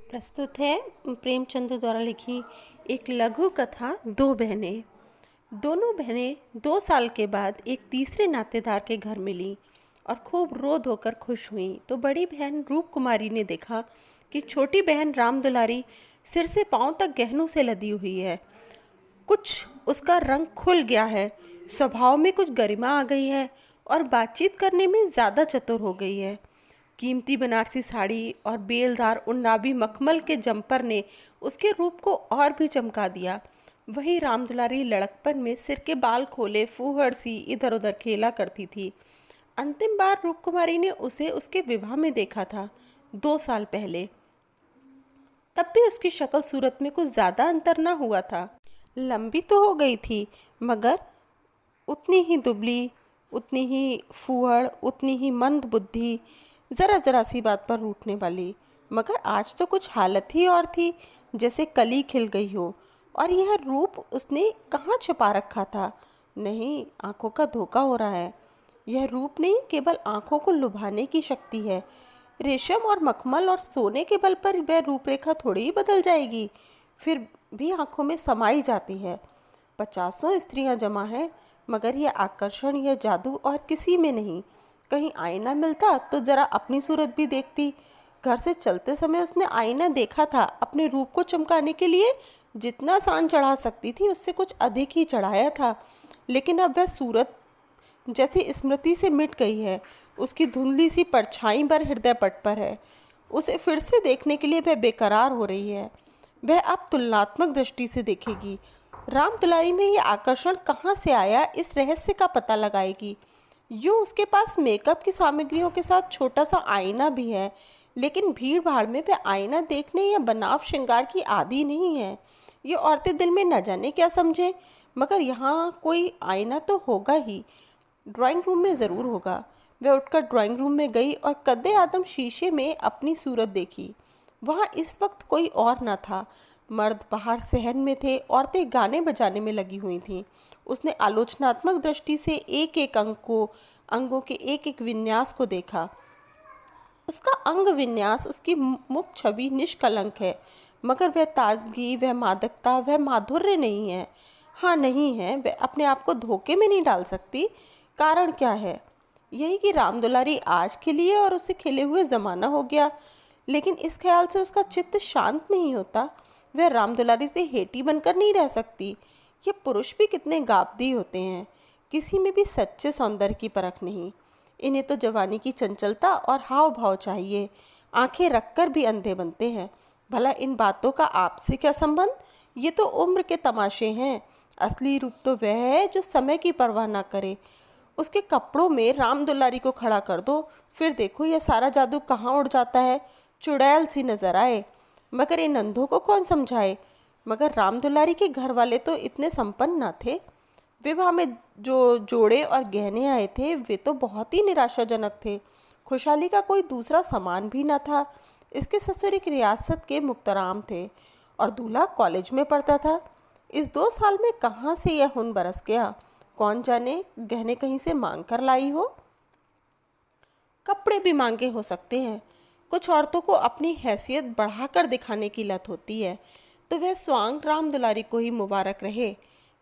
प्रस्तुत है प्रेमचंद द्वारा लिखी एक लघु कथा दो बहनें। दोनों बहनें 2 साल के बाद एक तीसरे नातेदार के घर मिलीं और खूब रो धोकर खुश हुईं। तो बड़ी बहन रूप कुमारी ने देखा कि छोटी बहन राम दुलारी सिर से पांव तक गहनों से लदी हुई है। कुछ उसका रंग खुल गया है, स्वभाव में कुछ गरिमा आ गई है और बातचीत करने में ज़्यादा चतुर हो गई है। कीमती बनारसी साड़ी और बेलदार उन्नाबी मखमल के जंपर ने उसके रूप को और भी चमका दिया। वही रामदुलारी लड़कपन में सिर के बाल खोले फूहड़ सी इधर उधर खेला करती थी। अंतिम बार रूपकुमारी ने उसे उसके विवाह में देखा था, 2 साल पहले। तब भी उसकी शक्ल सूरत में कुछ ज़्यादा अंतर न हुआ था। लंबी तो हो गई थी, मगर उतनी ही दुबली, उतनी ही फूहड़, उतनी ही मंद बुद्धि, ज़रा ज़रा सी बात पर रूठने वाली। मगर आज तो कुछ हालत ही और थी, जैसे कली खिल गई हो। और यह रूप उसने कहाँ छिपा रखा था? नहीं, आंखों का धोखा हो रहा है। यह रूप नहीं, केवल आंखों को लुभाने की शक्ति है। रेशम और मखमल और सोने के बल पर वह रूपरेखा थोड़ी ही बदल जाएगी, फिर भी आंखों में समाई जाती है। 50 स्त्रियां जमा हैं, मगर यह आकर्षण, यह जादू और किसी में नहीं। कहीं आईना मिलता तो जरा अपनी सूरत भी देखती। घर से चलते समय उसने आईना देखा था। अपने रूप को चमकाने के लिए जितना सान चढ़ा सकती थी उससे कुछ अधिक ही चढ़ाया था, लेकिन अब वह सूरत जैसी स्मृति से मिट गई है। उसकी धुंधली सी परछाई पर हृदय पट पर है। उसे फिर से देखने के लिए वह बेकरार हो रही है। वह अब तुलनात्मक दृष्टि से देखेगी। राम दुलारी में यह आकर्षण कहाँ से आया, इस रहस्य का पता लगाएगी। यूँ उसके पास मेकअप की सामग्रियों के साथ छोटा सा आईना भी है, लेकिन भीड़ भाड़ में वह आईना देखने या बनाव श्रृंगार की आदी नहीं है। ये औरतें दिल में न जाने क्या समझें, मगर यहाँ कोई आईना तो होगा ही। ड्राइंग रूम में ज़रूर होगा। वह उठकर ड्राइंग रूम में गई और कद्दे आदम शीशे में अपनी सूरत देखी। वहाँ इस वक्त कोई और न था। मर्द बाहर सहन में थे, औरतें गाने बजाने में लगी हुई थीं। उसने आलोचनात्मक दृष्टि से एक एक अंगों के एक एक विन्यास को देखा। उसका अंग विन्यास, उसकी मुख छवि निष्कलंक है, मगर वह ताजगी, वह मादकता, वह माधुर्य नहीं है। हाँ, नहीं है। वह अपने आप को धोखे में नहीं डाल सकती। कारण क्या है? यही कि राम दुलारी आज खिली है और उसे खिले हुए ज़माना हो गया। लेकिन इस ख्याल से उसका चित्त शांत नहीं होता। वह राम दुलारी से हेटी बनकर नहीं रह सकती। ये पुरुष भी कितने गाबदी होते हैं, किसी में भी सच्चे सौंदर्य की परख नहीं। इन्हें तो जवानी की चंचलता और हाव भाव चाहिए। आंखें रखकर भी अंधे बनते हैं। भला इन बातों का आपसे क्या संबंध? ये तो उम्र के तमाशे हैं। असली रूप तो वह है जो समय की परवाह ना करे। उसके कपड़ों में राम दुलारी को खड़ा कर दो, फिर देखो यह सारा जादू कहाँ उड़ जाता है, चुड़ैल सी नजर आए। मगर इन अंधों को कौन समझाए? मगर राम दुलारी के घर वाले तो इतने संपन्न न थे। विवाह में जो जोड़े और गहने आए थे वे तो बहुत ही निराशाजनक थे। खुशहाली का कोई दूसरा सामान भी न था। इसके ससुर एक रियासत के मुक्तराम थे और दूल्हा कॉलेज में पढ़ता था। इस 2 साल में कहाँ से यह हुन बरस गया? कौन जाने, गहने कहीं से मांग कर लाई हो। कपड़े भी मांगे हो सकते हैं। कुछ औरतों को अपनी हैसियत बढ़ाकर दिखाने की लत होती है, तो वह स्वांग राम दुलारी को ही मुबारक रहे।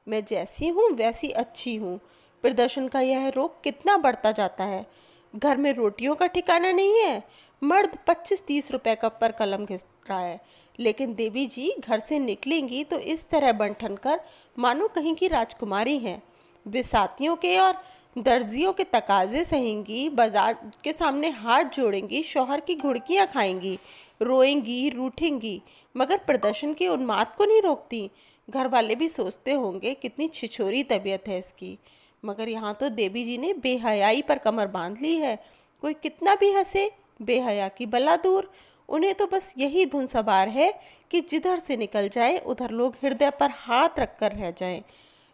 मैं जैसी हूँ वैसी अच्छी हूँ। प्रदर्शन का यह रोग कितना बढ़ता जाता है। घर में रोटियों का ठिकाना नहीं है। मर्द 25-30 रुपए का पर कलम घिस रहा है, लेकिन देवी जी घर से निकलेंगी तो इस तरह बन ठन कर मानो कहीं की राजकुमारी हैं। बिसातियों के और दर्जियों के तकाजे सहेंगी, बाजार के सामने हाथ जोड़ेंगी, शौहर की घुड़कियाँ खाएंगी, रोएंगी, रूठेंगी, मगर प्रदर्शन के उन्माद को नहीं रोकती। घर वाले भी सोचते होंगे कितनी छिछोरी तबीयत है इसकी। मगर यहाँ तो देवी जी ने बेहयाई पर कमर बांध ली है। कोई कितना भी हंसे, बेहया की बला दूर। उन्हें तो बस यही धुन सवार है कि जिधर से निकल जाए उधर लोग हृदय पर हाथ रख कर रह जाएं।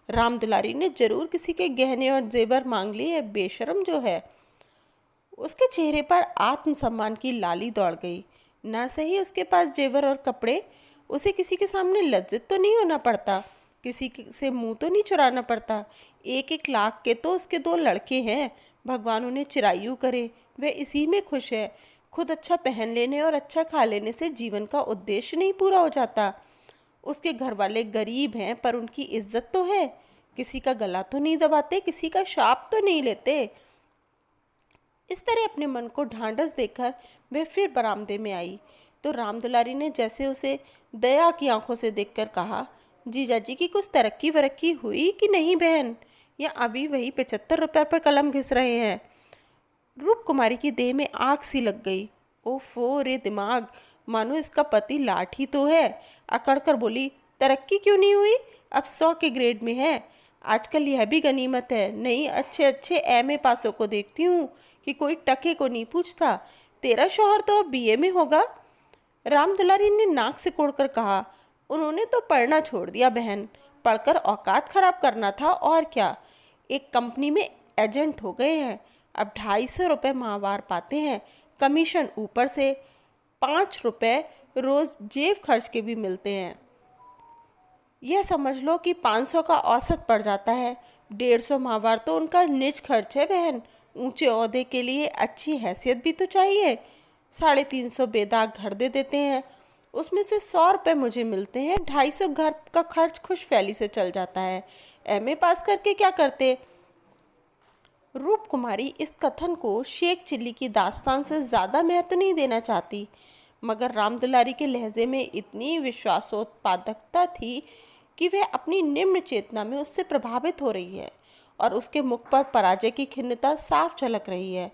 राम दुलारी ने जरूर किसी के गहने और जेवर मांग लिए, बेशरम जो है। उसके चेहरे पर आत्मसम्मान की लाली दौड़ गई। ना सही उसके पास जेवर और कपड़े, उसे किसी के सामने लज्जित तो नहीं होना पड़ता, किसी से मुंह तो नहीं चुराना पड़ता। 1-1 लाख के तो उसके 2 लड़के हैं। भगवान उन्हें चिरायु करे, वह इसी में खुश है। खुद अच्छा पहन लेने और अच्छा खा लेने से जीवन का उद्देश्य नहीं पूरा हो जाता। उसके घर वाले गरीब हैं पर उनकी इज्जत तो है, किसी का गला तो नहीं दबाते, किसी का शाप तो नहीं लेते। इस तरह अपने मन को ढांढस देकर वह फिर बरामदे में आई तो रामदुलारी ने जैसे उसे दया की आंखों से देखकर कहा, जीजाजी की कुछ तरक्की वरक्की हुई कि नहीं बहन, या अभी वही 75 रुपये पर कलम घिस रहे हैं। रूप कुमारी की देह में आग सी लग गई। ओफो रे दिमाग, मानो इसका पति लाठी तो है। अकड़ कर बोली, तरक्की क्यों नहीं हुई, अब 100 के ग्रेड में है। आजकल यह भी गनीमत है, नहीं अच्छे अच्छे एमए पासों को देखती हूँ कि कोई टके को नहीं पूछता। तेरा शौहर तो अब बीए में होगा। रामदुलारी ने नाक से कोड़कर कहा, उन्होंने तो पढ़ना छोड़ दिया बहन, पढ़कर औकात खराब करना था और क्या। एक कंपनी में एजेंट हो गए हैं, अब 250 रुपये माहवार पाते हैं, कमीशन ऊपर से 5 रुपये रोज़ जेब खर्च के भी मिलते हैं। यह समझ लो कि 500 का औसत पड़ जाता है। 150 माहवार तो उनका निज खर्च है बहन। ऊंचे ओहदे के लिए अच्छी हैसियत भी तो चाहिए। 350 बेदाग घर दे देते हैं, उसमें से 100 रुपये मुझे मिलते हैं। 250 घर का खर्च खुशफैली से चल जाता है। एमए पास करके क्या करते। रूप कुमारी इस कथन को शेख चिल्ली की दास्तान से ज़्यादा महत्व नहीं देना चाहती, मगर रामदुलारी के लहजे में इतनी विश्वासोत्पादकता थी कि वह अपनी निम्न चेतना में उससे प्रभावित हो रही है और उसके मुख पर पराजय की खिन्नता साफ झलक रही है।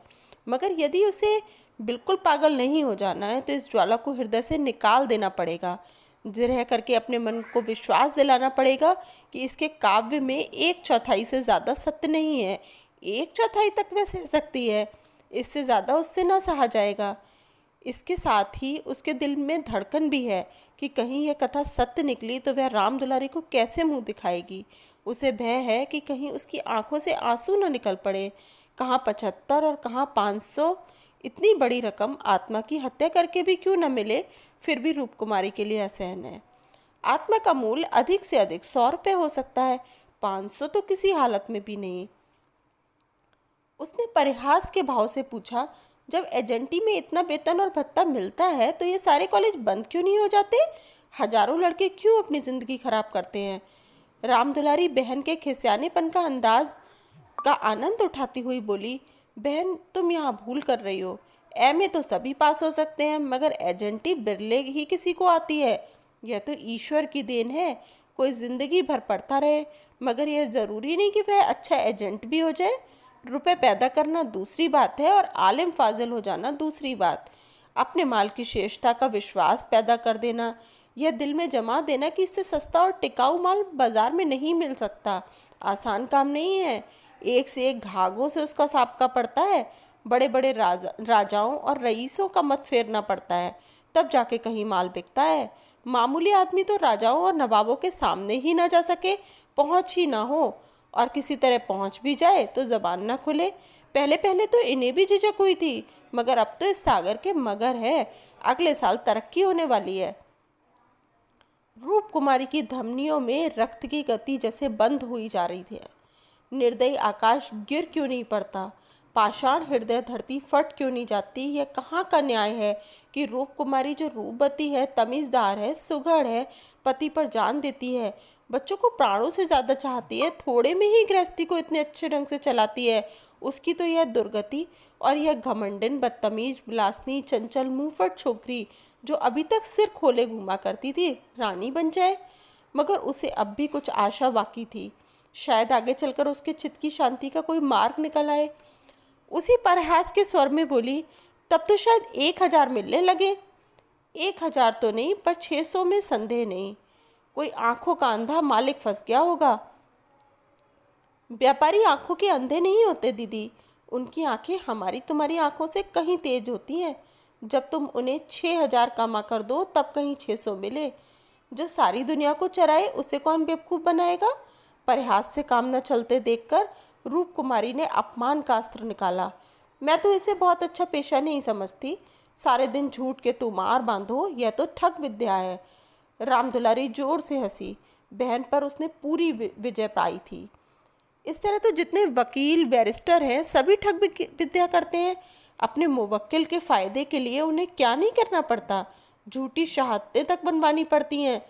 मगर यदि उसे बिल्कुल पागल नहीं हो जाना है तो इस ज्वाला को हृदय से निकाल देना पड़ेगा। जिरह करके अपने मन को विश्वास दिलाना पड़ेगा कि इसके काव्य में 1/4 से ज़्यादा सत्य नहीं है। 1/4 तक वह सह सकती है, इससे ज़्यादा उससे न सहा जाएगा। इसके साथ ही उसके दिल में धड़कन भी है कि कहीं यह कथा सत्य निकली तो वह रामदुलारी को कैसे मुंह दिखाएगी। उसे भय है कि कहीं उसकी आंखों से आंसू न निकल पड़े। कहाँ 75 और कहाँ 500, इतनी बड़ी रकम आत्मा की हत्या करके भी क्यों न मिले, फिर भी रूप कुमारी के लिए असहन है। आत्मा का मूल्य अधिक से अधिक 100 रुपये हो सकता है, 500 तो किसी हालत में भी नहीं। उसने परिहास के भाव से पूछा, जब एजेंटी में इतना वेतन और भत्ता मिलता है तो ये सारे कॉलेज बंद क्यों नहीं हो जाते। हजारों लड़के क्यों अपनी ज़िंदगी खराब करते हैं। रामदुलारी बहन के खिसियानेपन का अंदाज का आनंद उठाती हुई बोली, बहन तुम यहाँ भूल कर रही हो। एमए तो सभी पास हो सकते हैं, मगर एजेंटी बिरले ही किसी को आती है। यह तो ईश्वर की देन है। कोई ज़िंदगी भर पढ़ता रहे, मगर यह ज़रूरी नहीं कि वह अच्छा एजेंट भी हो जाए। रुपए पैदा करना दूसरी बात है और आलिम फाजिल हो जाना दूसरी बात। अपने माल की श्रेष्ठता का विश्वास पैदा कर देना, यह दिल में जमा देना कि इससे सस्ता और टिकाऊ माल बाजार में नहीं मिल सकता, आसान काम नहीं है। एक से एक घागों से उसका साबका पड़ता है। बड़े बड़े राजाओं और रईसों का मत फेरना पड़ता है, तब जाके कहीं माल बिकता है। मामूली आदमी तो राजाओं और नवाबों के सामने ही ना जा सके, पहुँच ही ना हो, और किसी तरह पहुंच भी जाए तो जबान ना खुले। पहले पहले तो इन्हें भी झिझक हुई थी, मगर अब तो इस सागर के मगर है। अगले साल तरक्की होने वाली है। रूप कुमारी की धमनियों में रक्त की गति जैसे बंद हुई जा रही थी। निर्दयी आकाश गिर क्यों नहीं पड़ता, पाषाण हृदय धरती फट क्यों नहीं जाती। यह कहाँ का न्याय है कि रूप कुमारी जो रूपवती है, तमीज़दार है, सुघड़ है, पति पर जान देती है, बच्चों को प्राणों से ज़्यादा चाहती है, थोड़े में ही गृहस्थी को इतने अच्छे ढंग से चलाती है, उसकी तो यह दुर्गति। और यह घमंडन बदतमीज बिलासनी चंचल मुंहफट छोकरी जो अभी तक सिर खोले घूमा करती थी, रानी बन जाए। मगर उसे अब भी कुछ आशा बाकी थी। शायद आगे चलकर उसके चित्त की शांति का कोई मार्ग निकल आए। उसी परिहास के स्वर में बोली, तब तो शायद 1000 मिलने लगे। 1000 तो नहीं, पर 600 में संदेह नहीं। कोई आंखों का अंधा मालिक फंस गया होगा। व्यापारी आंखों के अंधे नहीं होते दीदी, उनकी आंखें हमारी तुम्हारी आंखों से कहीं तेज होती हैं। जब तुम उन्हें 6000 कमा कर दो तब कहीं 600 मिले। जो सारी दुनिया को चराए उसे कौन बेवकूफ़ बनाएगा। परिहास से काम न चलते देखकर रूप कुमारी ने अपमान का अस्त्र निकाला। मैं तो इसे बहुत अच्छा पेशा नहीं समझती। सारे दिन झूठ के तुमार बांधो, यह तो ठग विद्या है। रामदुलारी जोर से हंसी। बहन पर उसने पूरी विजय पाई थी। इस तरह तो जितने वकील बैरिस्टर हैं सभी ठग विद्या करते हैं। अपने मुवक्किल के फ़ायदे के लिए उन्हें क्या नहीं करना पड़ता, झूठी शहादतें तक बनवानी पड़ती हैं।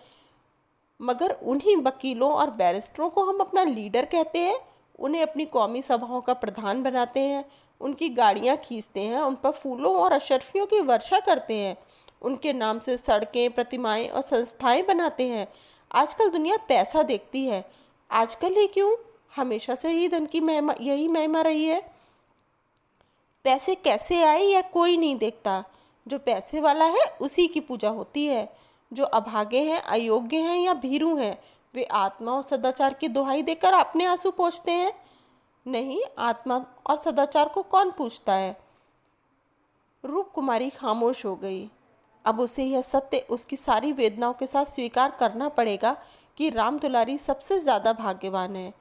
मगर उन्हीं वकीलों और बैरिस्टरों को हम अपना लीडर कहते हैं, उन्हें अपनी कौमी सभाओं का प्रधान बनाते हैं, उनकी गाड़ियाँ खींचते हैं, उन पर फूलों और अशर्फियों की वर्षा करते हैं, उनके नाम से सड़कें, प्रतिमाएं और संस्थाएं बनाते हैं। आजकल दुनिया पैसा देखती है। आजकल ही क्यों, हमेशा से ही धन की महिमा, यही महिमा रही है। पैसे कैसे आए यह कोई नहीं देखता, जो पैसे वाला है उसी की पूजा होती है। जो अभागे हैं, अयोग्य हैं या भीरू हैं, वे आत्मा और सदाचार की दुहाई देकर अपने आंसू पोंछते हैं। नहीं, आत्मा और सदाचार को कौन पूछता है। रूप कुमारी खामोश हो गई। अब उसे यह सत्य उसकी सारी वेदनाओं के साथ स्वीकार करना पड़ेगा कि राम दुलारी सबसे ज़्यादा भाग्यवान है।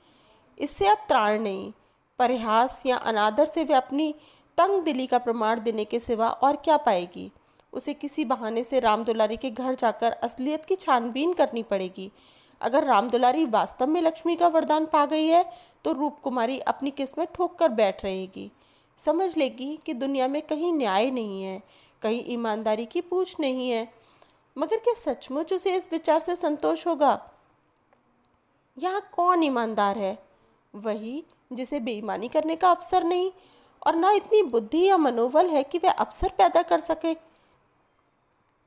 इससे अब त्राण नहीं। परिहास या अनादर से वे अपनी तंग दिली का प्रमाण देने के सिवा और क्या पाएगी। उसे किसी बहाने से राम दुलारी के घर जाकर असलियत की छानबीन करनी पड़ेगी। अगर राम दुलारी वास्तव में लक्ष्मी का वरदान पा गई है तो रूप कुमारी अपनी किस्मत ठोक कर बैठ रहेगी। समझ लेगी कि दुनिया में कहीं न्याय नहीं है, कहीं ईमानदारी की पूछ नहीं है। मगर क्या सचमुच उसे इस विचार से संतोष होगा। यहाँ कौन ईमानदार है? वही जिसे बेईमानी करने का अवसर नहीं और ना इतनी बुद्धि या मनोबल है कि वह अवसर पैदा कर सके।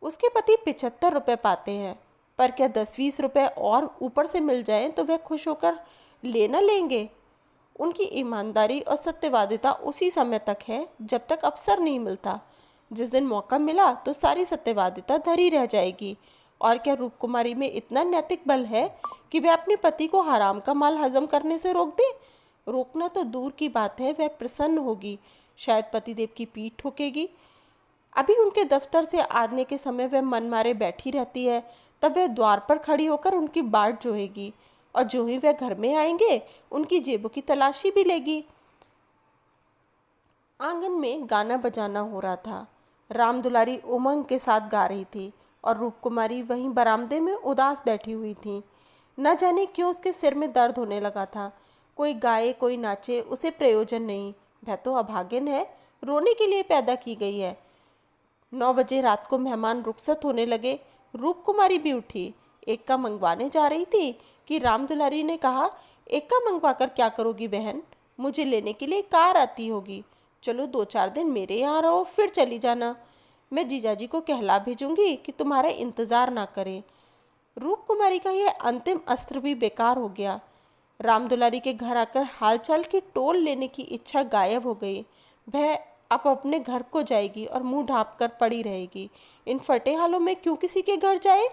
उसके पति 75 रुपये पाते हैं, पर क्या 10-20 रुपये और ऊपर से मिल जाएं तो वह खुश होकर ले न लेंगे। उनकी ईमानदारी और सत्यवादिता उसी समय तक है जब तक अवसर नहीं मिलता। जिस दिन मौका मिला तो सारी सत्यवादिता धरी रह जाएगी। और क्या रूप कुमारी में इतना नैतिक बल है कि वह अपने पति को हराम का माल हजम करने से रोक दे। रोकना तो दूर की बात है, वह प्रसन्न होगी, शायद पतिदेव की पीठ ठोकेगी। अभी उनके दफ्तर से आने के समय वह मन मारे बैठी रहती है, तब वह द्वार पर खड़ी होकर उनकी बाट जोहेगी और जो ही वह घर में आएंगे उनकी जेबों की तलाशी भी लेगी। आंगन में गाना बजाना हो रहा था। राम दुलारी उमंग के साथ गा रही थी और रूप कुमारी वहीं बरामदे में उदास बैठी हुई थी। न जाने क्यों उसके सिर में दर्द होने लगा था। कोई गाए कोई नाचे उसे प्रयोजन नहीं, वह तो अभागिन है, रोने के लिए पैदा की गई है। 9 बजे रात को मेहमान रुखसत होने लगे। रूप कुमारी भी उठी, एक्का मंगवाने जा रही थी कि राम दुलारी ने कहा, एक्का मंगवा कर क्या करोगी बहन, मुझे लेने के लिए कार आती होगी। चलो 2-4 दिन मेरे यहाँ रहो, फिर चली जाना। मैं जीजाजी को कहला भेजूंगी कि तुम्हारा इंतज़ार ना करें। रूप कुमारी का यह अंतिम अस्त्र भी बेकार हो गया। राम दुलारी के घर आकर हालचाल की टोल लेने की इच्छा गायब हो गई। वह अब अपने घर को जाएगी और मुंह ढाँप कर पड़ी रहेगी। इन फटे हालों में क्यों किसी के घर जाए।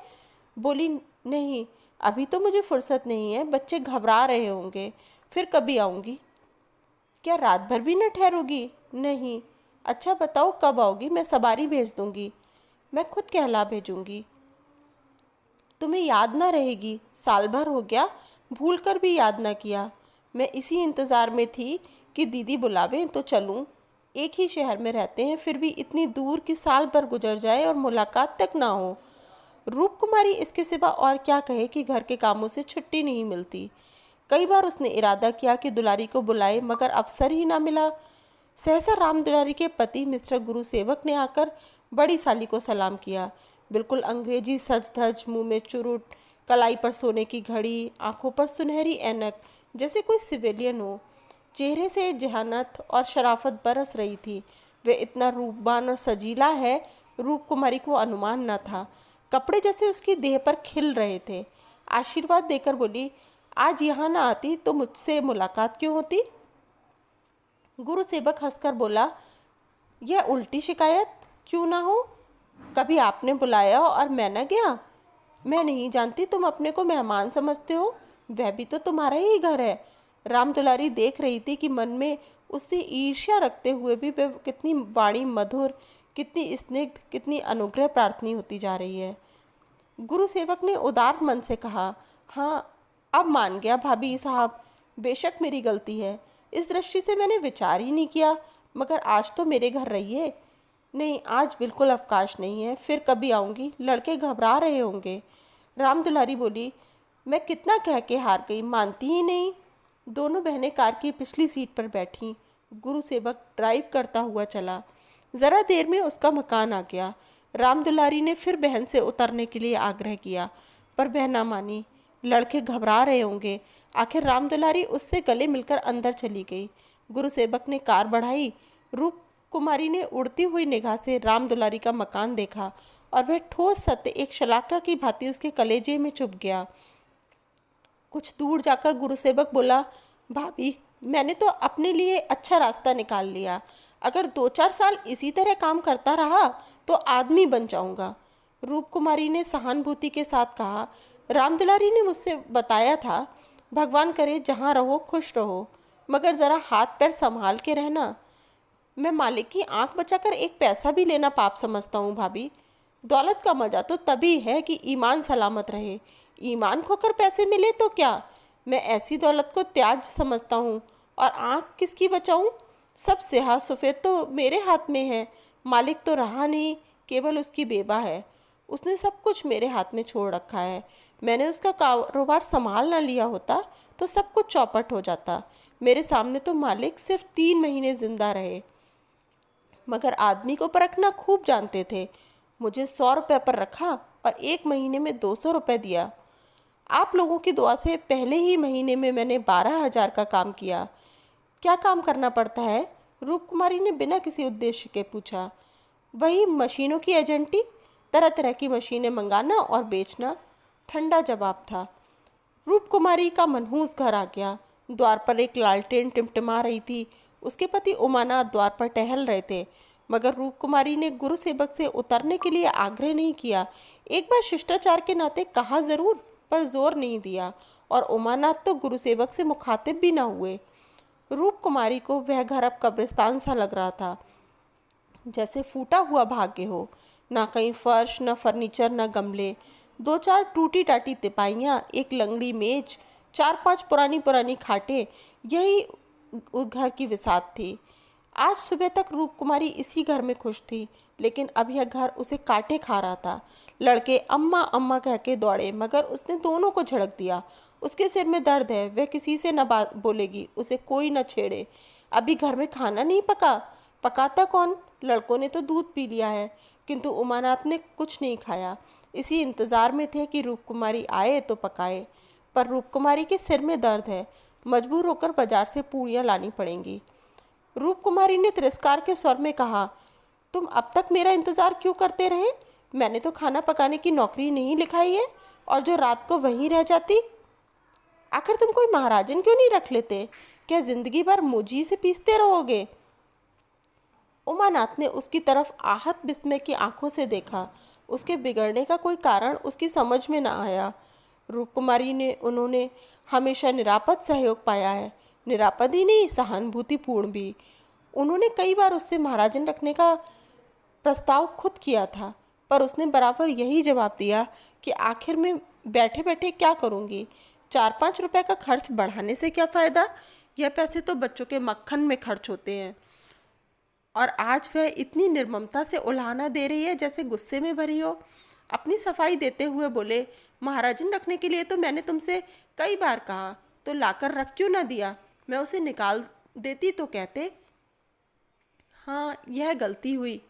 बोली, नहीं अभी तो मुझे फुर्सत नहीं है, बच्चे घबरा रहे होंगे, फिर कभी आऊँगी। क्या रात भर भी न ठहरोगी? नहीं। अच्छा बताओ कब आओगी, मैं सवारी भेज दूँगी। मैं खुद कहला भेजूँगी। तुम्हें याद ना रहेगी, साल भर हो गया, भूल कर भी याद ना किया। मैं इसी इंतज़ार में थी कि दीदी बुलावे तो चलूँ। एक ही शहर में रहते हैं, फिर भी इतनी दूर कि साल भर गुजर जाए और मुलाकात तक ना हो। रूप कुमारी इसके सिवा और क्या कहे कि घर के कामों से छुट्टी नहीं मिलती। कई बार उसने इरादा किया कि दुलारी को बुलाए, मगर अवसर ही ना मिला। सहसा राम दुलारी के पति मिस्टर गुरु सेवक ने आकर बड़ी साली को सलाम किया। बिल्कुल अंग्रेजी सज धज, मुँह में चुरुट, कलाई पर सोने की घड़ी, आंखों पर सुनहरी ऐनक, जैसे कोई सिविलियन हो। चेहरे से जहानत और शराफत बरस रही थी। वे इतना रूपवान और सजीला है, रूप कुमारी को अनुमान न था। कपड़े जैसे उसकी देह पर खिल रहे थे। आशीर्वाद देकर बोली, आज यहाँ ना आती तो मुझसे मुलाकात क्यों होती। गुरु सेवक हंसकर बोला, यह उल्टी शिकायत क्यों ना हो। कभी आपने बुलाया और मैं न गया। मैं नहीं जानती तुम अपने को मेहमान समझते हो, वह भी तो तुम्हारा ही घर है। राम दुलारी देख रही थी कि मन में उससे ईर्ष्या रखते हुए भी वह कितनी वाणी मधुर, कितनी स्निग्ध, कितनी अनुग्रह प्रार्थनी होती जा रही है। गुरु सेवक ने उदार मन से कहा, हाँ अब मान गया भाभी साहब, बेशक मेरी गलती है। इस दृष्टि से मैंने विचार ही नहीं किया, मगर आज तो मेरे घर रहिए। नहीं, आज बिल्कुल अवकाश नहीं है, फिर कभी आऊँगी, लड़के घबरा रहे होंगे। राम दुलारी बोली, मैं कितना कह के हार गई, मानती ही नहीं। दोनों बहनें कार की पिछली सीट पर बैठीं। गुरु सेवक ड्राइव करता हुआ चला। ज़रा देर में उसका मकान आ गया। राम दुलारी ने फिर बहन से उतरने के लिए आग्रह किया, पर बहन ना मानी। लड़के घबरा रहे होंगे। आखिर राम दुलारी उससे गले मिलकर अंदर चली गई। गुरु सेवक ने कार बढ़ाई। रूप कुमारी ने उड़ती हुई निगाह से राम दुलारी का मकान देखा और वह ठोस सत्य एक शलाका की भांति उसके कलेजे में चुभ गया। कुछ दूर जाकर गुरुसेवक बोला, भाभी, मैंने तो अपने लिए अच्छा रास्ता निकाल लिया। अगर 2-4 साल इसी तरह काम करता रहा तो आदमी बन जाऊंगा। रूप कुमारी ने सहानुभूति के साथ कहा, राम दुलारी ने मुझसे बताया था, भगवान करे जहाँ रहो खुश रहो, मगर ज़रा हाथ पैर संभाल के रहना। मैं मालिक की आंख बचाकर एक पैसा भी लेना पाप समझता हूँ भाभी। दौलत का मजा तो तभी है कि ईमान सलामत रहे। ईमान खोकर पैसे मिले तो क्या? मैं ऐसी दौलत को त्याज समझता हूँ। और आंख किसकी बचाऊँ? सब स्याह सफ़ेद तो मेरे हाथ में है। मालिक तो रहा नहीं, केवल उसकी बेबा है। उसने सब कुछ मेरे हाथ में छोड़ रखा है। मैंने उसका कारोबार संभाल ना लिया होता तो सब कुछ चौपट हो जाता। मेरे सामने तो मालिक सिर्फ 3 महीने जिंदा रहे, मगर आदमी को परखना खूब जानते थे। मुझे 100 रुपये पर रखा और 1 महीने में 200 रुपये दिया। आप लोगों की दुआ से पहले ही महीने में मैंने 12,000 का काम किया। क्या काम करना पड़ता है? रूप कुमारी ने बिना किसी उद्देश्य के पूछा। वही मशीनों की एजेंटी, तरह तरह की मशीनें मंगाना और बेचना, ठंडा जवाब था। रूप कुमारी का मनहूस घर आ गया। द्वार पर एक लालटेन टिमटिमा रही थी। उसके पति उमानाथ द्वार पर टहल रहे थे, मगर रूप कुमारी ने गुरु सेवक से उतरने के लिए आग्रह नहीं किया। एक बार शिष्टाचार के नाते कहा जरूर, पर जोर नहीं दिया, और उमानाथ तो गुरु सेवक से मुखातिब भी न हुए। रूप कुमारी को वह घर अब कब्रिस्तान सा लग रहा था, जैसे फूटा हुआ भाग्य हो। ना कहीं फर्श, न फर्नीचर, न गमले। 2-4 टूटी टाटी तिपाइयाँ, एक लंगड़ी मेज, 4-5 पुरानी पुरानी खाटें, यही घर की विसात थी। आज सुबह तक रूप कुमारी इसी घर में खुश थी, लेकिन अब यह घर उसे काटे खा रहा था। लड़के अम्मा अम्मा कह के दौड़े, मगर उसने दोनों को झड़क दिया। उसके सिर में दर्द है, वह किसी से न बात बोलेगी, उसे कोई न छेड़े। अभी घर में खाना नहीं पका। पकाता कौन? लड़कों ने तो दूध पी लिया है, किंतु उमानाथ ने कुछ नहीं खाया। इसी इंतज़ार में थे कि रूप कुमारी आए तो पकाए, पर रूप कुमारी के सिर में दर्द है। मजबूर होकर बाजार से पूड़ियाँ लानी पड़ेंगी। रूप कुमारी ने तिरस्कार के स्वर में कहा, तुम अब तक मेरा इंतज़ार क्यों करते रहे? मैंने तो खाना पकाने की नौकरी नहीं लिखाई है, और जो रात को वहीं रह जाती। आखिर तुम कोई महाराजन क्यों नहीं रख लेते? क्या जिंदगी भर मुझी से पीसते रहोगे? उमानाथ ने उसकी तरफ आहत विस्मय की आंखों से देखा। उसके बिगड़ने का कोई कारण उसकी समझ में न आया। रूप कुमारी ने उन्होंने हमेशा निरापद सहयोग पाया है, निरापद ही नहीं, सहानुभूतिपूर्ण भी। उन्होंने कई बार उससे महाराजन रखने का प्रस्ताव खुद किया था, पर उसने बराबर यही जवाब दिया कि आखिर में बैठे बैठे क्या करूँगी? 4-5 रुपए का खर्च बढ़ाने से क्या फ़ायदा? यह पैसे तो बच्चों के मक्खन में खर्च होते हैं। और आज वह इतनी निर्ममता से उलाहना दे रही है जैसे गुस्से में भरी हो। अपनी सफाई देते हुए बोले, महाराजन रखने के लिए तो मैंने तुमसे कई बार कहा, तो लाकर रख क्यों ना दिया? मैं उसे निकाल देती तो कहते। हाँ, यह गलती हुई।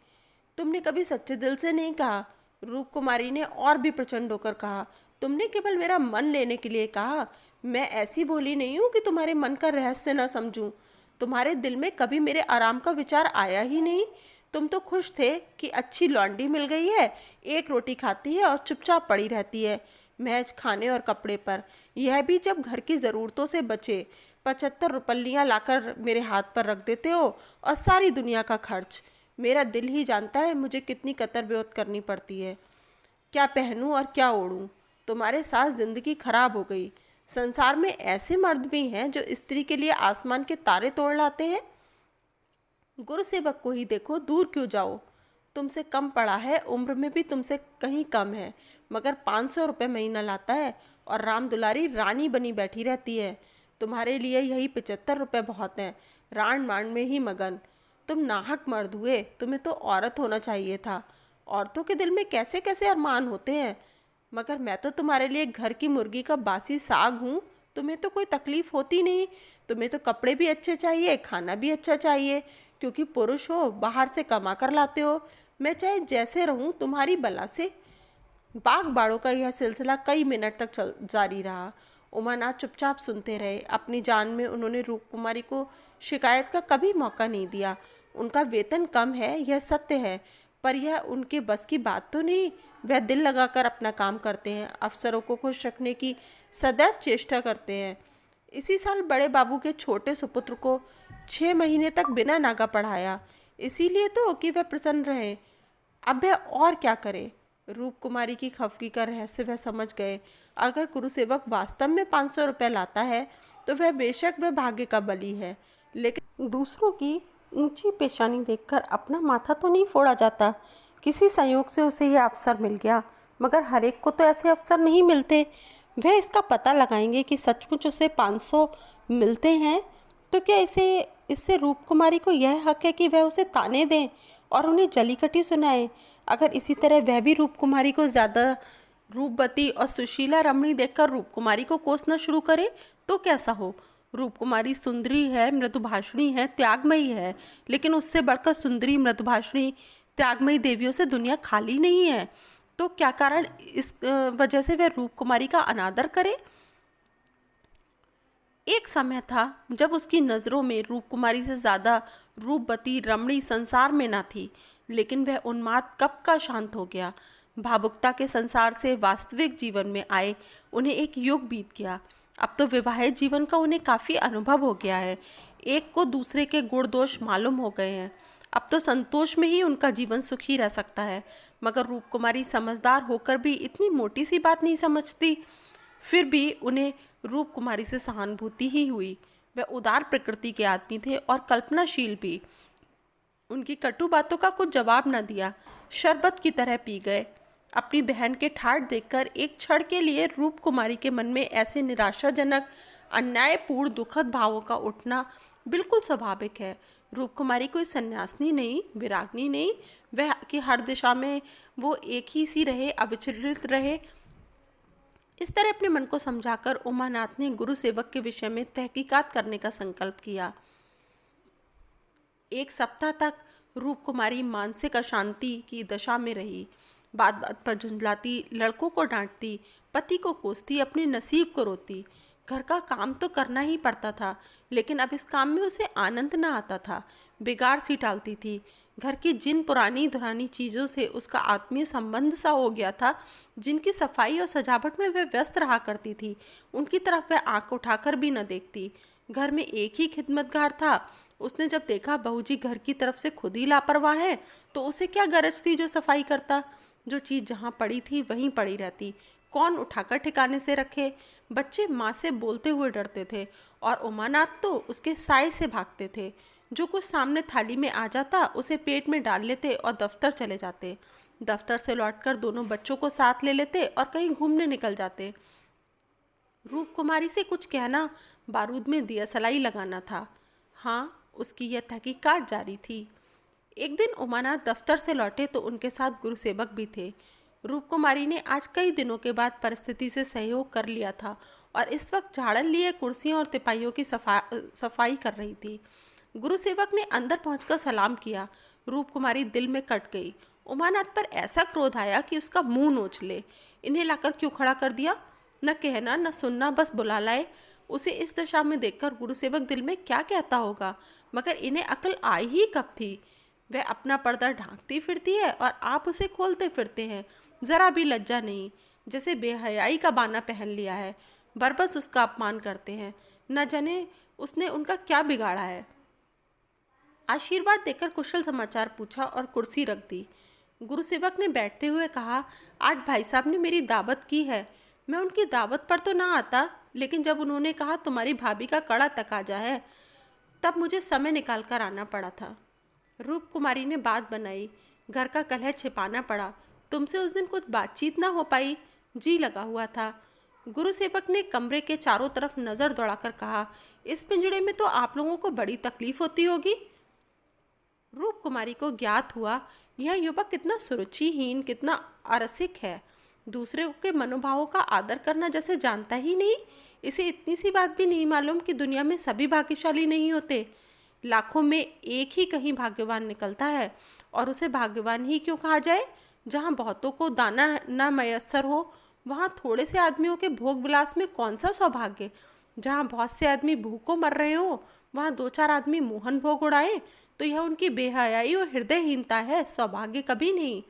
तुमने कभी सच्चे दिल से नहीं कहा। रूप कुमारी ने और भी प्रचंड होकर कहा, तुमने केवल मेरा मन लेने के लिए कहा। मैं ऐसी भोली नहीं हूँ कि तुम्हारे मन का रहस्य न समझूं। तुम्हारे दिल में कभी मेरे आराम का विचार आया ही नहीं। तुम तो खुश थे कि अच्छी लौंडी मिल गई है, एक रोटी खाती है और चुपचाप पड़ी रहती है, महज खाने और कपड़े पर, यह भी जब घर की ज़रूरतों से बचे। 75 रुपल्लियाँ लाकर मेरे हाथ पर रख देते हो, और सारी दुनिया का खर्च। मेरा दिल ही जानता है मुझे कितनी कतर ब्योत करनी पड़ती है। क्या पहनूं और क्या ओढ़ूं? तुम्हारे साथ ज़िंदगी खराब हो गई। संसार में ऐसे मर्द भी हैं जो स्त्री के लिए आसमान के तारे तोड़ लाते हैं। गुरु सेवक को ही देखो, दूर क्यों जाओ? तुमसे कम पड़ा है, उम्र में भी तुमसे कहीं कम है, मगर 500 रुपये महीना लाता है, और राम दुलारी रानी बनी बैठी रहती है। तुम्हारे लिए यही 75 रुपये बहुत हैं, रान मान में ही मगन। तुम नाहक मर्द हुए, तुम्हें तो औरत होना चाहिए था। औरतों के दिल में कैसे कैसे अरमान होते हैं। मगर मैं तो तुम्हारे लिए घर की मुर्गी का बासी साग हूँ। तुम्हें तो कोई तकलीफ होती नहीं। तुम्हें तो कपड़े भी अच्छे चाहिए, खाना भी अच्छा चाहिए, क्योंकि पुरुष हो, बाहर से कमा कर लाते हो। मैं चाहे जैसे रहूं तुम्हारी बला से। बाग बाड़ों का यह सिलसिला कई मिनट तक जारी रहा। उमानाथ चुपचाप सुनते रहे। अपनी जान में उन्होंने रूप कुमारी को शिकायत का कभी मौका नहीं दिया। उनका वेतन कम है, यह सत्य है, पर यह उनके बस की बात तो नहीं। वह दिल लगाकर अपना काम करते हैं, अफसरों को खुश रखने की सदैव चेष्टा करते हैं। इसी साल बड़े बाबू के छोटे सुपुत्र को 6 महीने तक बिना नागा पढ़ाया, इसीलिए तो कि वह प्रसन्न रहे। अब वह और क्या करे। रूप कुमारी की खफगी का रहस्य वह समझ गए। अगर गुरुसेवक वास्तव में 500 रुपये लाता है तो वह बेशक वह भाग्य का बली है, लेकिन दूसरों की ऊंची पेशानी देखकर अपना माथा तो नहीं फोड़ा जाता। किसी संयोग से उसे यह अवसर मिल गया, मगर हर एक को तो ऐसे अवसर नहीं मिलते। वह इसका पता लगाएंगे कि सचमुच उसे 500 मिलते हैं तो क्या इससे रूप कुमारी को यह हक है कि वह उसे ताने दें और उन्हें जलीकटी सुनाए। अगर इसी तरह वह भी रूप कुमारी को ज़्यादा रूपवती और सुशीला रमणी देखकर रूप कुमारी को कोसना शुरू करे तो कैसा हो। रूप कुमारी सुंदरी है, मृदुभाषिणी है, त्यागमयी है, लेकिन उससे बढ़कर सुंदरी, मृदुभाषिणी, त्यागमयी देवियों से दुनिया खाली नहीं है। तो क्या कारण इस वजह से वह रूप कुमारी का अनादर करे। एक समय था जब उसकी नज़रों में रूप कुमारी से ज़्यादा रूपवती रमणी संसार में ना थी, लेकिन वह उन्माद कब का शांत हो गया। भावुकता के संसार से वास्तविक जीवन में आए उन्हें एक युग बीत गया। अब तो विवाहित जीवन का उन्हें काफ़ी अनुभव हो गया है। एक को दूसरे के गुण दोष मालूम हो गए हैं। अब तो संतोष में ही उनका जीवन सुखी रह सकता है। मगर रूप कुमारी समझदार होकर भी इतनी मोटी सी बात नहीं समझती। फिर भी उन्हें रूप कुमारी से सहानुभूति ही हुई। वह उदार प्रकृति के आदमी थे और कल्पनाशील भी। उनकी कटु बातों का कुछ जवाब न दिया, शरबत की तरह पी गए। अपनी बहन के ठाठ देखकर एक क्षण के लिए रूप कुमारी के मन में ऐसे निराशाजनक, अन्यायपूर्ण, दुखद भावों का उठना बिल्कुल स्वाभाविक है। रूप कुमारी कोई सन्यासिनी नहीं, विरागनी नहीं, वह कि हर दिशा में वो एक ही सी रहे, अविचलित रहे। इस तरह अपने मन को समझाकर उमानाथ ने गुरु सेवक के विषय में तहकीकात करने का संकल्प किया। एक सप्ताह तक रूप कुमारी मानसिक अशांति की दशा में रही। बात बात पर झुंझलाती, लड़कों को डांटती, पति को कोसती, अपने नसीब को रोती। घर का काम तो करना ही पड़ता था, लेकिन अब इस काम में उसे आनंद न आता था। बिगाड़ सी टालती थी। घर की जिन पुरानी धुरानी चीज़ों से उसका आत्मीय संबंध सा हो गया था, जिनकी सफाई और सजावट में वह व्यस्त रहा करती थी, उनकी तरफ वह आंख उठाकर भी न देखती। घर में एक ही खिदमतगार था। उसने जब देखा बहू जी घर की तरफ से खुद ही लापरवाह है, तो उसे क्या गरज थी जो सफाई करता। जो चीज़ जहाँ पड़ी थी वहीं पड़ी रहती, कौन उठाकर ठिकाने से रखे। बच्चे माँ से बोलते हुए डरते थे और उमानाथ तो उसके साए से भागते थे। जो कुछ सामने थाली में आ जाता उसे पेट में डाल लेते और दफ्तर चले जाते। दफ्तर से लौटकर दोनों बच्चों को साथ ले लेते और कहीं घूमने निकल जाते। रूप कुमारी से कुछ कहना बारूद में दियासलाई लगाना था। हाँ, उसकी यह तहकीकात जारी थी। एक दिन उमानाथ दफ्तर से लौटे तो उनके साथ गुरुसेवक भी थे। रूप कुमारी ने आज कई दिनों के बाद परिस्थिति से सहयोग कर लिया था और इस वक्त झाड़न लिए कुर्सियों और तिपाइयों की सफाई कर रही थी। गुरुसेवक ने अंदर पहुंचकर सलाम किया। रूप कुमारी दिल में कट गई। उमानाथ पर ऐसा क्रोध आया कि उसका मुंह नोच ले। इन्हें लाकर क्यों खड़ा कर दिया। न कहना न सुनना, बस बुला लाए। उसे इस दशा में देखकर गुरुसेवक दिल में क्या कहता होगा, मगर इन्हें अकल आई ही कब थी। वह अपना पर्दा ढांकती फिरती है और आप उसे खोलते फिरते हैं। ज़रा भी लज्जा नहीं, जैसे बेहयाई का बाना पहन लिया है। बरबस उसका अपमान करते हैं। न जाने उसने उनका क्या बिगाड़ा है। आशीर्वाद देकर कुशल समाचार पूछा और कुर्सी रख दी। गुरुसेवक ने बैठते हुए कहा, आज भाई साहब ने मेरी दावत की है। मैं उनकी दावत पर तो ना आता, लेकिन जब उन्होंने कहा तुम्हारी भाभी का कड़ा तकाजा है, तब मुझे समय निकाल कर आना पड़ा था। रूप कुमारी ने बात बनाई। घर का कलह छिपाना पड़ा। तुमसे उस दिन कुछ बातचीत ना हो पाई, जी लगा हुआ था। गुरुसेवक ने कमरे के चारों तरफ नज़र दौड़ाकर कहा, इस पिंजड़े में तो आप लोगों को बड़ी तकलीफ होती होगी। रूप कुमारी को ज्ञात हुआ यह युवक कितना सुरुचिहीन, कितना अरसिक है। दूसरे के मनोभावों का आदर करना जैसे जानता ही नहीं। इसे इतनी सी बात भी नहीं मालूम कि दुनिया में सभी भाग्यशाली नहीं होते। लाखों में एक ही कहीं भाग्यवान निकलता है, और उसे भाग्यवान ही क्यों कहा जाए? जहाँ बहुतों को दाना न मयस्सर हो, वहाँ थोड़े से आदमियों के भोग विलास में कौन सा सौभाग्य? जहाँ बहुत से आदमी भूखों मर रहे हो, वहाँ दो चार आदमी मोहन भोग उड़ाएं, तो यह उनकी बेहयाई और हृदयहीनता है, सौभाग्य कभी नहीं।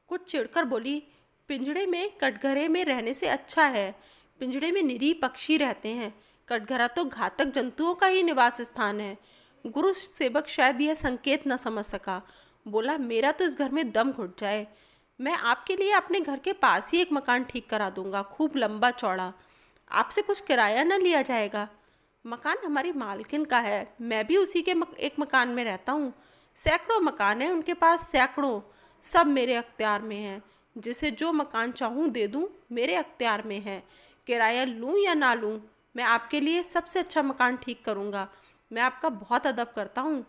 कुछ चिढ़कर बोली, पिंजड़े में कटघरे में रहने से अच्छा है। पिंजड़े में निरीह पक्षी रहते हैं, कटघरा तो घातक जंतुओं का ही निवास स्थान है। गुरु सेवक शायद यह संकेत न समझ सका। बोला, मेरा तो इस घर में दम घुट जाए। मैं आपके लिए अपने घर के पास ही एक मकान ठीक करा दूंगा, खूब लंबा चौड़ा। आपसे कुछ किराया न लिया जाएगा। मकान हमारी मालकिन का है, मैं भी उसी के एक मकान में रहता हूँ। सैकड़ों मकान हैं उनके पास, सैकड़ों, सब मेरे अख्तियार में हैं। जिसे जो मकान चाहूँ दे दूँ, मेरे अख्तियार में है। किराया लूँ या ना लूँ, मैं आपके लिए सबसे अच्छा मकान ठीक करूँगा। मैं आपका बहुत अदब करता हूँ।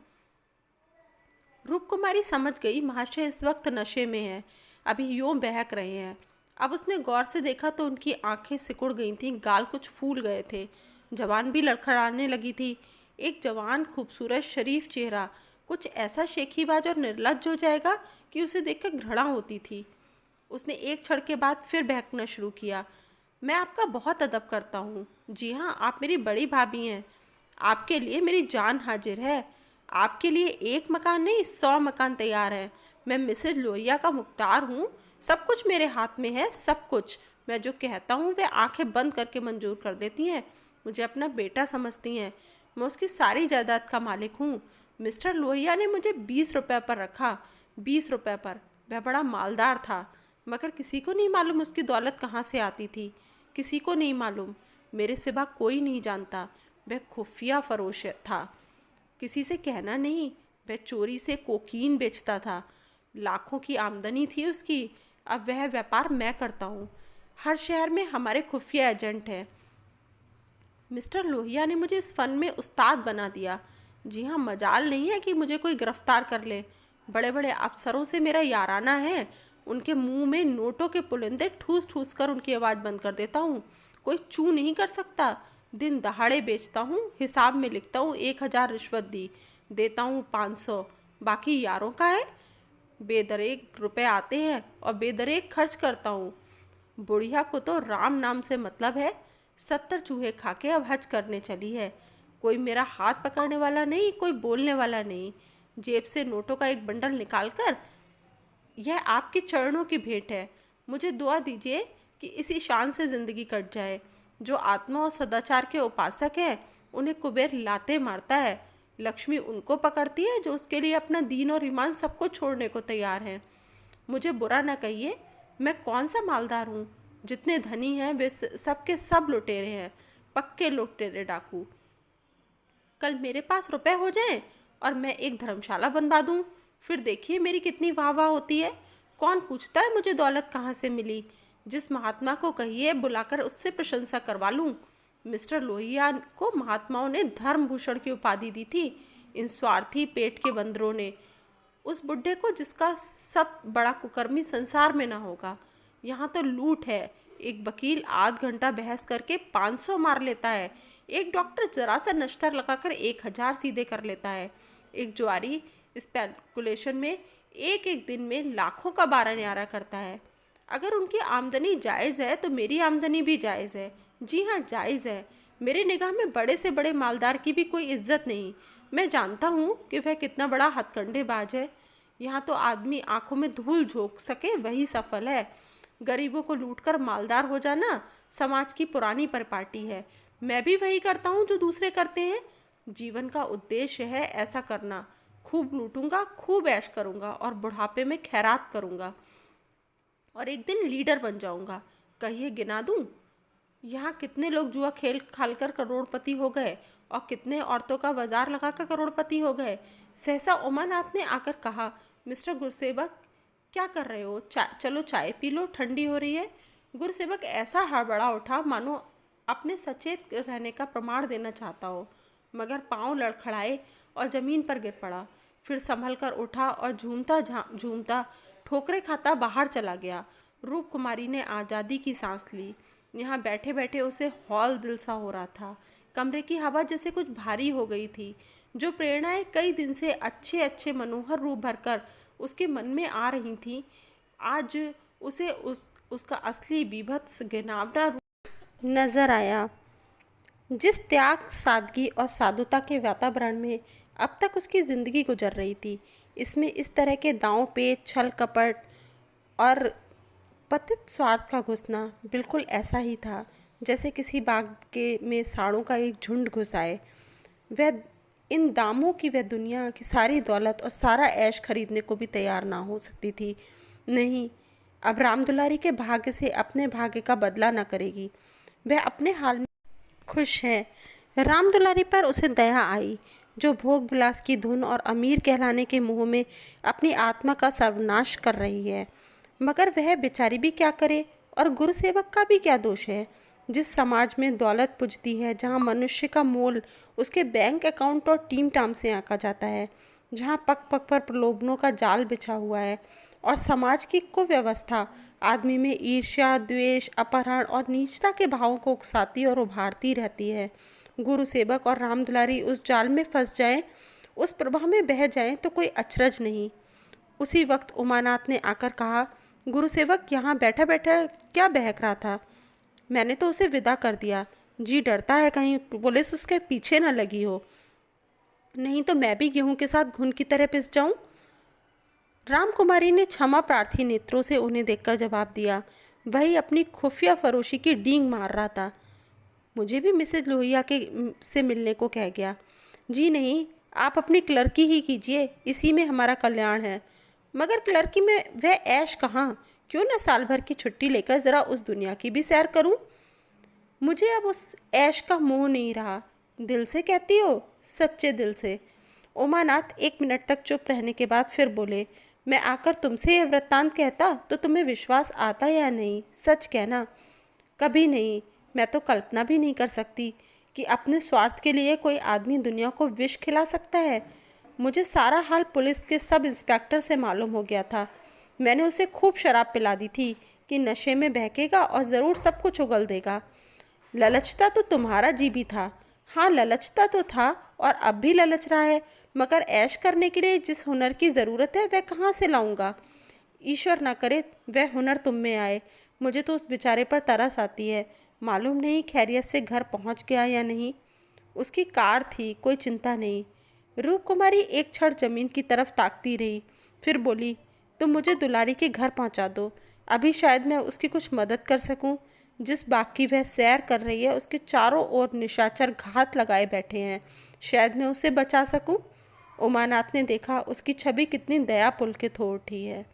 रूप कुमारी समझ गई महाशय इस वक्त नशे में है, अभी यूँ बहक रहे हैं। अब उसने गौर से देखा तो उनकी आंखें सिकुड़ गई थीं, गाल कुछ फूल गए थे, जबान भी लड़खड़ाने लगी थी। एक जवान खूबसूरत शरीफ चेहरा कुछ ऐसा शेखीबाज और निर्लज्ज हो जाएगा कि उसे देखकर घृणा होती थी। उसने एक क्षण के बाद फिर बहकना शुरू किया। मैं आपका बहुत अदब करता हूँ। जी हाँ, आप मेरी बड़ी भाभी हैं। आपके लिए मेरी जान हाजिर है। आपके लिए एक मकान नहीं, 100 मकान तैयार हैं। मैं मिसेज लोहिया का मुख्तार हूँ, सब कुछ मेरे हाथ में है, सब कुछ। मैं जो कहता हूँ वे आंखें बंद करके मंजूर कर देती हैं। मुझे अपना बेटा समझती हैं। मैं उसकी सारी जायदाद का मालिक हूँ। मिस्टर लोहिया ने मुझे 20 रुपये पर रखा, 20 रुपये पर। वह बड़ा मालदार था, मगर किसी को नहीं मालूम उसकी दौलत कहाँ से आती थी, किसी को नहीं मालूम। मेरे सिवा कोई नहीं जानता। वह खुफिया फरोश था, किसी से कहना नहीं। वह चोरी से कोकीन बेचता था, लाखों की आमदनी थी उसकी। अब वह व्यापार मैं करता हूँ। हर शहर में हमारे खुफिया एजेंट हैं। मिस्टर लोहिया ने मुझे इस फन में उस्ताद बना दिया। जी हाँ, मजाल नहीं है कि मुझे कोई गिरफ्तार कर ले। बड़े बड़े अफसरों से मेरा याराना है। उनके मुंह में नोटों के पुलिंदे ठूस ठूस कर उनकी आवाज़ बंद कर देता हूँ। कोई चू नहीं कर सकता। दिन दहाड़े बेचता हूँ, हिसाब में लिखता हूँ 1000 रिश्वत दी, देता हूँ 500, बाकी यारों का है। बेदरेक रुपए आते हैं और बेदरेक खर्च करता हूँ। बुढ़िया को तो राम नाम से मतलब है। 70 चूहे खा के अब हज करने चली है। कोई मेरा हाथ पकड़ने वाला नहीं, कोई बोलने वाला नहीं। जेब से नोटों का एक बंडल निकाल कर, यह आपके चरणों की भेंट है। मुझे दुआ दीजिए कि इसी शान से ज़िंदगी कट जाए। जो आत्मा और सदाचार के उपासक हैं, उन्हें कुबेर लाते मारता है। लक्ष्मी उनको पकड़ती है जो उसके लिए अपना दीन और ईमान सबको छोड़ने को तैयार हैं। मुझे बुरा ना कहिए, मैं कौन सा मालदार हूँ। जितने धनी हैं वे सबके सब लुटेरे हैं, पक्के लुटेरे डाकू। कल मेरे पास रुपए हो जाएं और मैं एक धर्मशाला बनवा दूँ, फिर देखिए मेरी कितनी वाह वाह होती है। कौन पूछता है मुझे दौलत कहाँ से मिली। जिस महात्मा को कहिए बुलाकर उससे प्रशंसा करवा लूँ। मिस्टर लोहिया को महात्माओं ने धर्मभूषण की उपाधि दी थी, इन स्वार्थी पेट के बंदरों ने। उस बुढ़े को जिसका सब बड़ा कुकर्मी संसार में ना होगा। यहाँ तो लूट है। एक वकील आध घंटा बहस करके 500 मार लेता है। एक डॉक्टर जरा सा नश्तर लगाकर 1000 सीधे कर लेता है। एक जुआरी स्पेकुलेशन में एक एक दिन में लाखों का 12 न्यारा करता है। अगर उनकी आमदनी जायज़ है तो मेरी आमदनी भी जायज़ है। जी हाँ, जायज़ है। मेरे निगाह में बड़े से बड़े मालदार की भी कोई इज्जत नहीं। मैं जानता हूँ कि वह कितना बड़ा हथकंडेबाज है। यहाँ तो आदमी आंखों में धूल झोंक सके वही सफल है। गरीबों को लूटकर मालदार हो जाना समाज की पुरानी परिपाटी है। मैं भी वही करता हूँ जो दूसरे करते हैं। जीवन का उद्देश्य है ऐसा करना। खूब लूटूंगा, खूब ऐश करूँगा और बुढ़ापे में खैरात करूँगा और एक दिन लीडर बन जाऊँगा। कहिए गिना दूँ? यहाँ कितने लोग जुआ खेल खालकर करोड़पति हो गए और कितने औरतों का बाजार लगाकर करोड़पति हो गए। सहसा उमानाथ ने आकर कहा, मिस्टर गुरसेवक क्या कर रहे हो? चलो चाय पी लो, ठंडी हो रही है। गुरसेवक ऐसा हड़बड़ा उठा मानो अपने सचेत रहने का प्रमाण देना चाहता हो, मगर पाँव लड़खड़ाए और ज़मीन पर गिर पड़ा। फिर संभल कर उठा और झूमता झूमता ठोकरे खाता बाहर चला गया। रूप कुमारी ने आज़ादी की सांस ली। यहाँ बैठे बैठे उसे हौल दिल सा हो रहा था। कमरे की हवा जैसे कुछ भारी हो गई थी। जो प्रेरणाएं कई दिन से अच्छे अच्छे मनोहर रूप भरकर उसके मन में आ रही थीं, आज उसे उसका असली बीभत्स घिनौना रूप नजर आया। जिस त्याग, सादगी और साधुता के वातावरण में अब तक उसकी ज़िंदगी गुजर रही थी, इसमें इस तरह के दांव पेच, छल कपट और पतित स्वार्थ का घुसना बिल्कुल ऐसा ही था जैसे किसी बाग के में सांडों का एक झुंड घुस आए। वह इन दामों की वह दुनिया की सारी दौलत और सारा ऐश खरीदने को भी तैयार ना हो सकती थी। नहीं, अब रामदुलारी के भाग्य से अपने भाग्य का बदला न करेगी। वह अपने हाल में खुश है। रामदुलारी पर उसे दया आई, जो भोग विलास की धुन और अमीर कहलाने के मोह में अपनी आत्मा का सर्वनाश कर रही है। मगर वह बेचारी भी क्या करे, और गुरुसेवक का भी क्या दोष है। जिस समाज में दौलत पुजती है, जहाँ मनुष्य का मोल उसके बैंक अकाउंट और टीम टाम से आंका जाता है, जहाँ पग पग पर प्रलोभनों का जाल बिछा हुआ है और समाज की कुव्यवस्था आदमी में ईर्ष्या, द्वेष, अपहरण और नीचता के भावों को उकसाती और उभारती रहती है, गुरु सेवक और रामदुलारी उस जाल में फंस जाएं, उस प्रवाह में बह जाएं तो कोई अचरज नहीं। उसी वक्त उमानाथ ने आकर कहा, गुरु सेवक यहाँ बैठा बैठा क्या बहक रहा था? मैंने तो उसे विदा कर दिया। जी डरता है कहीं पुलिस उसके पीछे न लगी हो, नहीं तो मैं भी गेहूं के साथ घुन की तरह पिस जाऊं। रामकुमारी ने क्षमा प्रार्थी नेत्रों से उन्हें देखकर जवाब दिया। वही अपनी खुफिया फरोशी की डींग मार रहा था। मुझे भी मिसेज लोहिया के से मिलने को कह गया। जी नहीं, आप अपनी क्लर्की ही कीजिए, इसी में हमारा कल्याण है। मगर क्लर्की में वह ऐश कहाँ? क्यों ना साल भर की छुट्टी लेकर ज़रा उस दुनिया की भी सैर करूं? मुझे अब उस ऐश का मोह नहीं रहा। दिल से कहती हो? सच्चे दिल से। उमानाथ 1 मिनट तक चुप रहने के बाद फिर बोले, मैं आकर तुमसे यह वृत्तांत कहता तो तुम्हें विश्वास आता या नहीं? सच कहना। कभी नहीं। मैं तो कल्पना भी नहीं कर सकती कि अपने स्वार्थ के लिए कोई आदमी दुनिया को विष खिला सकता है। मुझे सारा हाल पुलिस के सब इंस्पेक्टर से मालूम हो गया था। मैंने उसे खूब शराब पिला दी थी कि नशे में बहकेगा और ज़रूर सब कुछ उगल देगा। ललचता तो तुम्हारा जी भी था। हाँ, ललचता तो था और अब भी ललच रहा है, मगर ऐश करने के लिए जिस हुनर की ज़रूरत है वह कहाँ से लाऊंगा? ईश्वर ना करे वह हुनर तुम में आए। मुझे तो उस बेचारे पर तरस आती है। मालूम नहीं खैरियत से घर पहुंच गया या नहीं। उसकी कार थी, कोई चिंता नहीं। रूपकुमारी एक क्षण जमीन की तरफ ताकती रही, फिर बोली, तुम मुझे दुलारी के घर पहुंचा दो। अभी शायद मैं उसकी कुछ मदद कर सकूं। जिस बाग की वह सैर कर रही है उसके चारों ओर निशाचर घात लगाए बैठे हैं। शायद मैं उसे बचा सकूं। उमानाथ ने देखा उसकी छवि कितनी दया पुलकित हो उठी है।